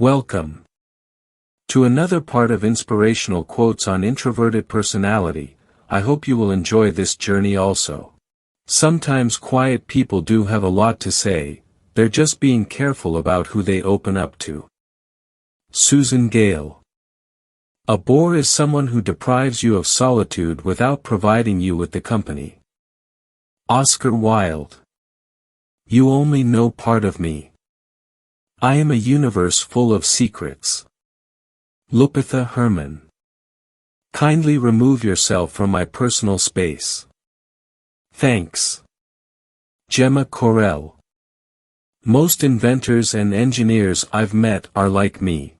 Welcome to another part of inspirational quotes on introverted personality. I hope you will enjoy this journey also. Sometimes quiet people do have a lot to say, they're just being careful about who they open up to. Susan Gale. A bore is someone who deprives you of solitude without providing you with the company. Oscar Wilde. You only know part of me. I am a universe full of secrets. Lupitha Herman. Kindly remove yourself from my personal space. Thanks. Gemma Correll. Most inventors and engineers I've met are like me.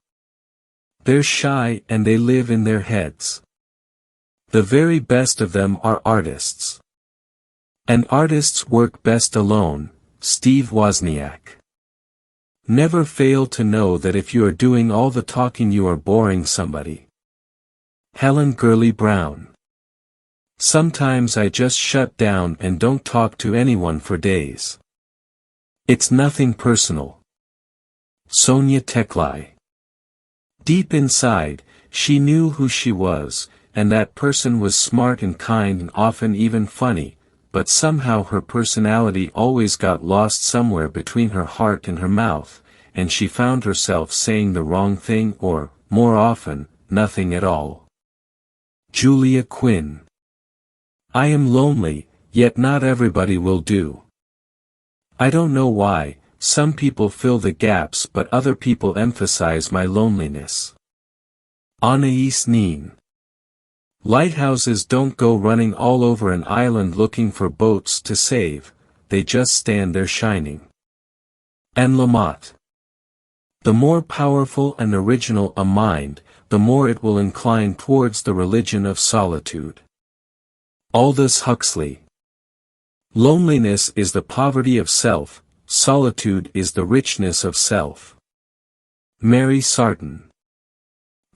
They're shy and they live in their heads. The very best of them are artists. And artists work best alone. Steve Wozniak. Never fail to know that if you are doing all the talking you are boring somebody. Helen Gurley Brown. Sometimes I just shut down and don't talk to anyone for days. It's nothing personal. Sonia Teklai. Deep inside, she knew who she was, and that person was smart and kind and often even funny, but somehow her personality always got lost somewhere between her heart and her mouth, and she found herself saying the wrong thing or, more often, nothing at all. Julia Quinn. I am lonely, yet not everybody will do. I don't know why, some people fill the gaps but other people emphasize my loneliness. Anais Nin. Lighthouses don't go running all over an island looking for boats to save, they just stand there shining. Anne Lamott. The more powerful and original a mind, the more it will incline towards the religion of solitude. Aldous Huxley. Loneliness is the poverty of self, solitude is the richness of self. Mary Sarton.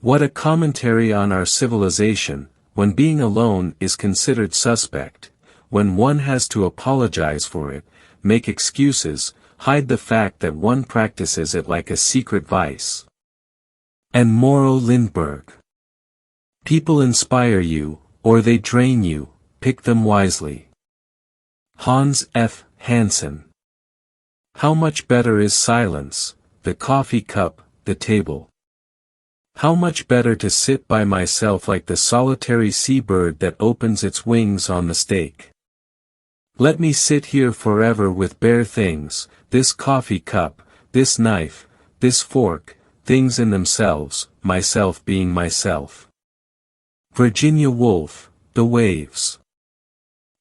What a commentary on our civilization, when being alone is considered suspect, when one has to apologize for it, make excuses, hide the fact that one practices it like a secret vice. And Morrow Lindbergh. People inspire you, or they drain you, pick them wisely. Hans F. Hansen. How much better is silence, the coffee cup, the table. How much better to sit by myself like the solitary seabird that opens its wings on the stake. Let me sit here forever with bare things, this coffee cup, this knife, this fork, things in themselves, myself being myself. Virginia Woolf, The Waves.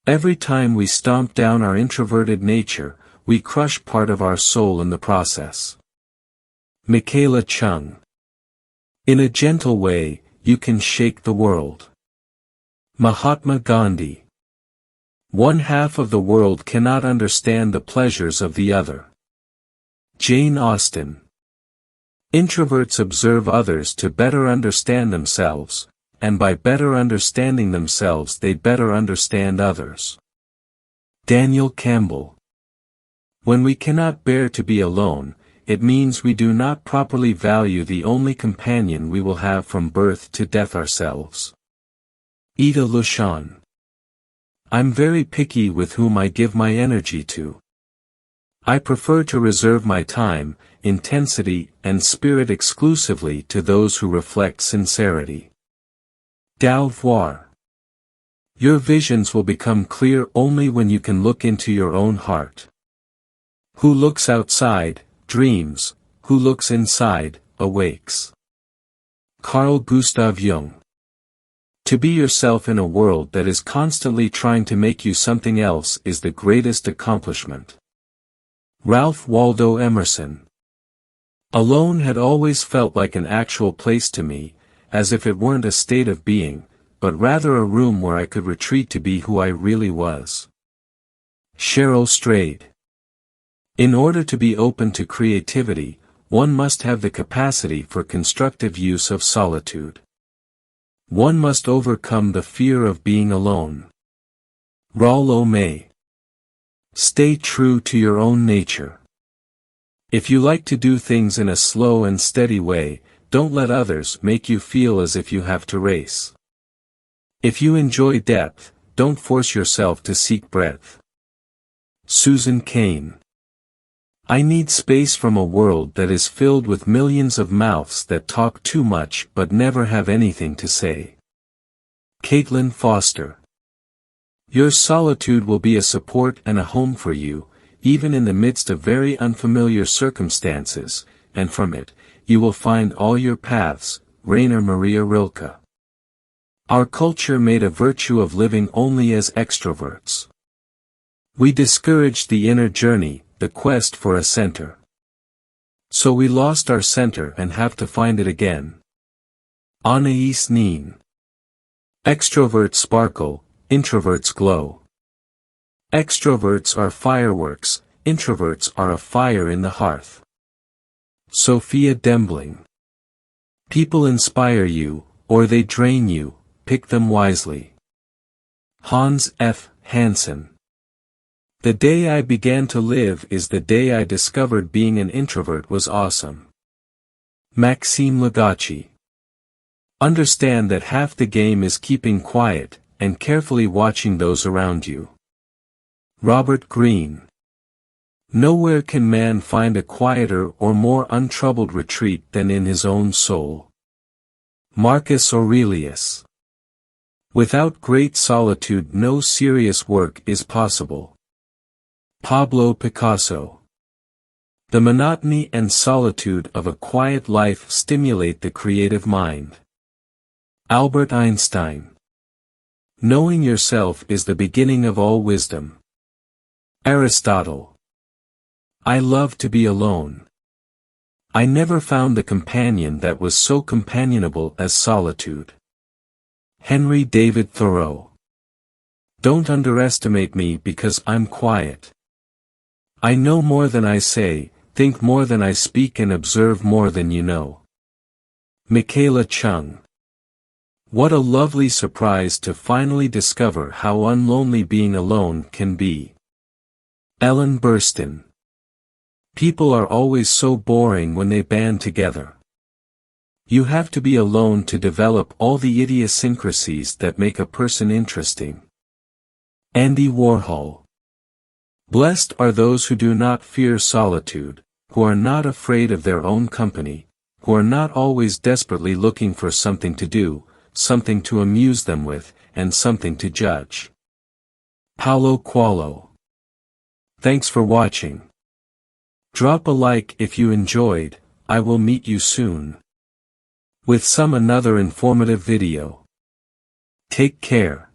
Every time we stomp down our introverted nature, we crush part of our soul in the process. Michaela Chung. In a gentle way, you can shake the world. Mahatma Gandhi. One half of the world cannot understand the pleasures of the other. Jane Austen. Introverts observe others to better understand themselves, and by better understanding themselves they better understand others. Daniel Campbell. When we cannot bear to be alone, it means we do not properly value the only companion we will have from birth to death ourselves. Ida Lushan. I'm very picky with whom I give my energy to. I prefer to reserve my time, intensity, and spirit exclusively to those who reflect sincerity. Dao Voir. Your visions will become clear only when you can look into your own heart. Who looks outside, dreams, who looks inside, awakes. Carl Gustav Jung. To be yourself in a world that is constantly trying to make you something else is the greatest accomplishment. Ralph Waldo Emerson. Alone had always felt like an actual place to me, as if it weren't a state of being, but rather a room where I could retreat to be who I really was. Cheryl Strayed. In order to be open to creativity, one must have the capacity for constructive use of solitude. One must overcome the fear of being alone. Rollo May. Stay true to your own nature. If you like to do things in a slow and steady way, don't let others make you feel as if you have to race. If you enjoy depth, don't force yourself to seek breadth. Susan Cain. I need space from a world that is filled with millions of mouths that talk too much but never have anything to say. Caitlin Foster. Your solitude will be a support and a home for you, even in the midst of very unfamiliar circumstances, and from it, you will find all your paths. Rainer Maria Rilke. Our culture made a virtue of living only as extroverts. We discouraged the inner journey, the quest for a center. So we lost our center and have to find it again. Anais Nin. Extroverts sparkle, introverts glow. Extroverts are fireworks, introverts are a fire in the hearth. Sophia Dembling. People inspire you, or they drain you, pick them wisely. Hans F. Hansen. The day I began to live is the day I discovered being an introvert was awesome. Maxime Lagache. Understand that half the game is keeping quiet, and carefully watching those around you. Robert Greene. Nowhere can man find a quieter or more untroubled retreat than in his own soul. Marcus Aurelius. Without great solitude no serious work is possible. Pablo Picasso. The monotony and solitude of a quiet life stimulate the creative mind. Albert Einstein. Knowing yourself is the beginning of all wisdom. Aristotle. I love to be alone. I never found a companion that was so companionable as solitude. Henry David Thoreau. Don't underestimate me because I'm quiet. I know more than I say, think more than I speak and observe more than you know. Michaela Chung. What a lovely surprise to finally discover how unlonely being alone can be. Ellen Burstyn. People are always so boring when they band together. You have to be alone to develop all the idiosyncrasies that make a person interesting. Andy Warhol. Blessed are those who do not fear solitude, who are not afraid of their own company, who are not always desperately looking for something to do, something to amuse them with, and something to judge. Paulo Coelho. Thanks for watching. Drop a like if you enjoyed. I will meet you soon with some another informative video. Take care.